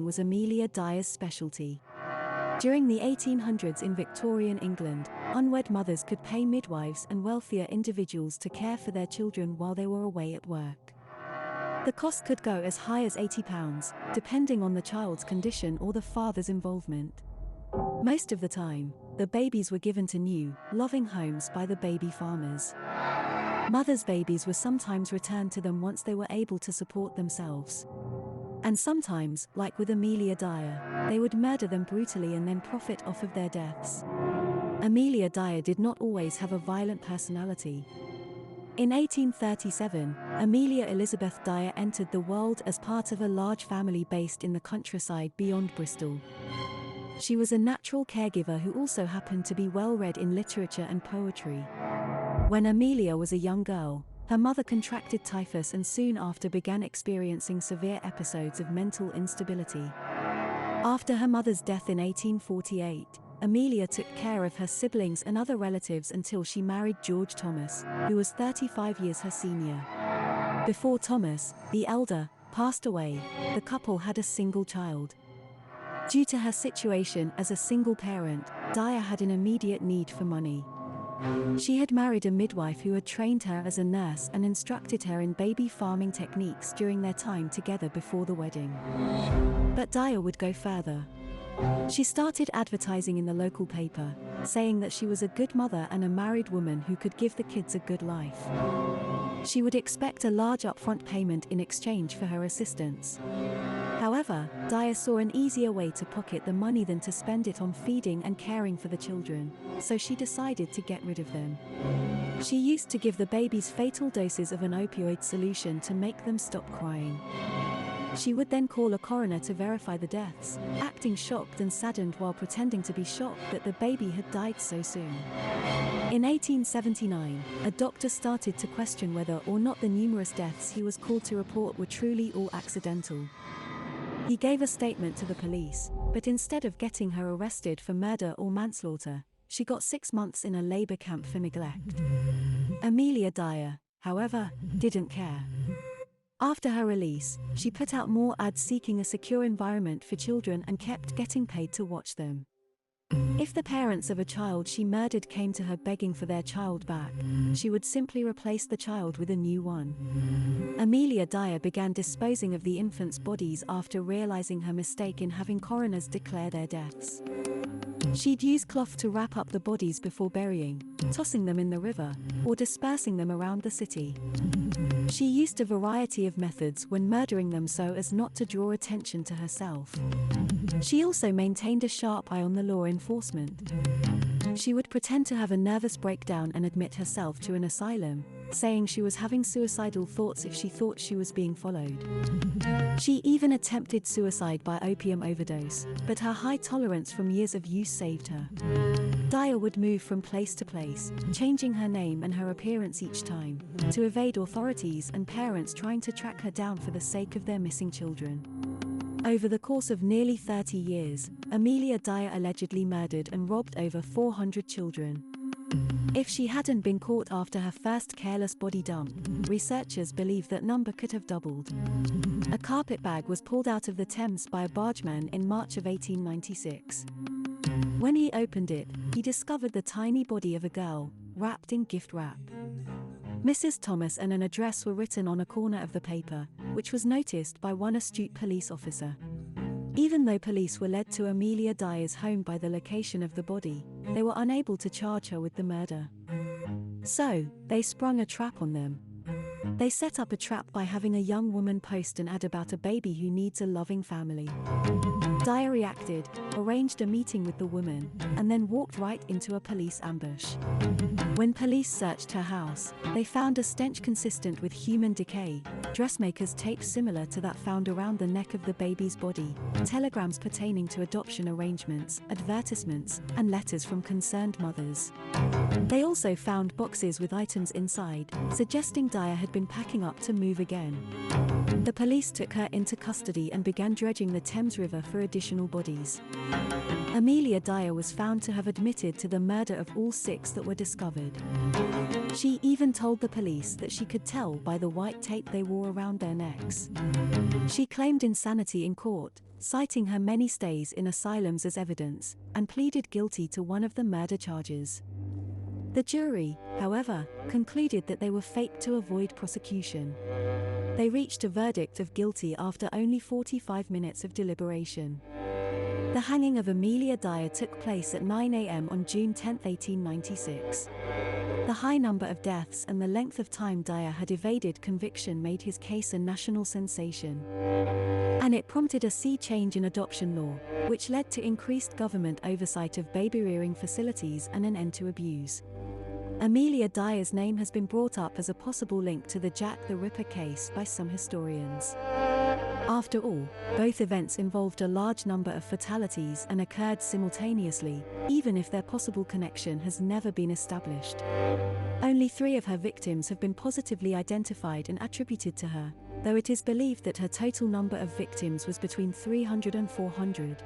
was Amelia Dyer's specialty. During the 1800s in Victorian England, unwed mothers could pay midwives and wealthier individuals to care for their children while they were away at work. The cost could go as high as £80, depending on the child's condition or the father's involvement. Most of the time, the babies were given to new, loving homes by the baby farmers. Mothers' babies were sometimes returned to them once they were able to support themselves. And sometimes, like with Amelia Dyer, they would murder them brutally and then profit off of their deaths. Amelia Dyer did not always have a violent personality. In 1837, Amelia Elizabeth Dyer entered the world as part of a large family based in the countryside beyond Bristol. She was a natural caregiver who also happened to be well read in literature and poetry. When Amelia was a young girl, her mother contracted typhus and soon after began experiencing severe episodes of mental instability. After her mother's death in 1848, Amelia took care of her siblings and other relatives until she married George Thomas, who was 35 years her senior. Before Thomas, the elder, passed away, the couple had a single child. Due to her situation as a single parent, Dyer had an immediate need for money. She had married a midwife who had trained her as a nurse and instructed her in baby farming techniques during their time together before the wedding. But Dyer would go further. She started advertising in the local paper, saying that she was a good mother and a married woman who could give the kids a good life. She would expect a large upfront payment in exchange for her assistance. However, Dyer saw an easier way to pocket the money than to spend it on feeding and caring for the children, so she decided to get rid of them. She used to give the babies fatal doses of an opioid solution to make them stop crying. She would then call a coroner to verify the deaths, acting shocked and saddened while pretending to be shocked that the baby had died so soon. In 1879, a doctor started to question whether or not the numerous deaths he was called to report were truly all accidental. He gave a statement to the police, but instead of getting her arrested for murder or manslaughter, she got 6 months in a labor camp for neglect. Amelia Dyer, however, didn't care. After her release, she put out more ads seeking a secure environment for children and kept getting paid to watch them. If the parents of a child she murdered came to her begging for their child back, she would simply replace the child with a new one. Amelia Dyer began disposing of the infants' bodies after realizing her mistake in having coroners declare their deaths. She'd use cloth to wrap up the bodies before burying, tossing them in the river, or dispersing them around the city. She used a variety of methods when murdering them so as not to draw attention to herself. She also maintained a sharp eye on the law enforcement. She would pretend to have a nervous breakdown and admit herself to an asylum, saying she was having suicidal thoughts if she thought she was being followed. She even attempted suicide by opium overdose, but her high tolerance from years of use saved her. Dyer would move from place to place, changing her name and her appearance each time, to evade authorities and parents trying to track her down for the sake of their missing children. Over the course of nearly 30 years, Amelia Dyer allegedly murdered and robbed over 400 children. If she hadn't been caught after her first careless body dump, researchers believe that number could have doubled. A carpet bag was pulled out of the Thames by a bargeman in March of 1896. When he opened it, he discovered the tiny body of a girl, wrapped in gift wrap. Mrs. Thomas and an address were written on a corner of the paper, which was noticed by one astute police officer. Even though police were led to Amelia Dyer's home by the location of the body, they were unable to charge her with the murder. So, they sprung a trap on them. They set up a trap by having a young woman post an ad about a baby who needs a loving family. Dyer reacted, arranged a meeting with the woman, and then walked right into a police ambush. When police searched her house, they found a stench consistent with human decay, dressmaker's tape similar to that found around the neck of the baby's body, telegrams pertaining to adoption arrangements, advertisements, and letters from concerned mothers. They also found boxes with items inside, suggesting Dyer had been packing up to move again. The police took her into custody and began dredging the Thames River for additional bodies. Amelia Dyer was found to have admitted to the murder of all 6 that were discovered. She even told the police that she could tell by the white tape they wore around their necks. She claimed insanity in court, citing her many stays in asylums as evidence, and pleaded guilty to one of the murder charges. The jury, however, concluded that they were faked to avoid prosecution. They reached a verdict of guilty after only 45 minutes of deliberation. The hanging of Amelia Dyer took place at 9 a.m. on June 10, 1896. The high number of deaths and the length of time Dyer had evaded conviction made his case a national sensation. And it prompted a sea change in adoption law, which led to increased government oversight of baby-rearing facilities and an end to abuse. Amelia Dyer's name has been brought up as a possible link to the Jack the Ripper case by some historians. After all, both events involved a large number of fatalities and occurred simultaneously, even if their possible connection has never been established. Only 3 of her victims have been positively identified and attributed to her, though it is believed that her total number of victims was between 300 and 400.